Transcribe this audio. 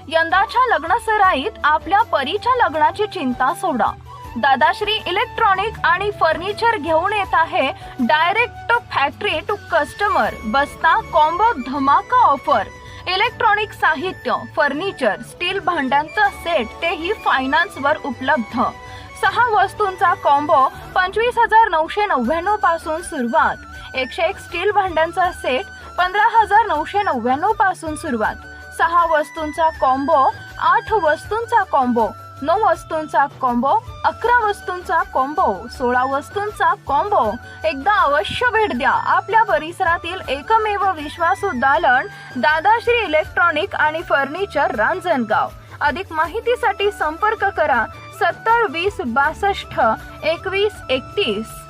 यंदाच्या लग्नसराईत आपल्या परीच्या लग्नाची चिंता सोडा. दादाश्री इलेक्ट्रॉनिक आणि फर्निचर घेऊन येत आहे डायरेक्ट फॅक्टरी टू कस्टमर बस्ता कॉम्बो धमाका ऑफर. इलेक्ट्रॉनिक साहित्य, फर्निचर, स्टील भांड्यांचा सेट तेही फायनान्सवर उपलब्ध. 6 वस्तूंचा कॉम्बो 25,999 पासून सुरुवात. 101 स्टील भांड्यांचा सेट 15,999 पासून सुरुवात. 6 वस्तूंचा कॉम्बो, 8 वस्तूंचा कॉम्बो, 9 वस्तूंचा कॉम्बो, 11 वस्तूंचा कॉम्बो, 16 वस्तूंचा कॉम्बो. एकदा अवश्य भेट द्या आपल्या परिसरातील एकमेव विश्वासू दालन दादाश्री इलेक्ट्रॉनिक आणि फर्निचर रांजणगाव. अधिक माहितीसाठी संपर्क करा 70 20 62 21 31.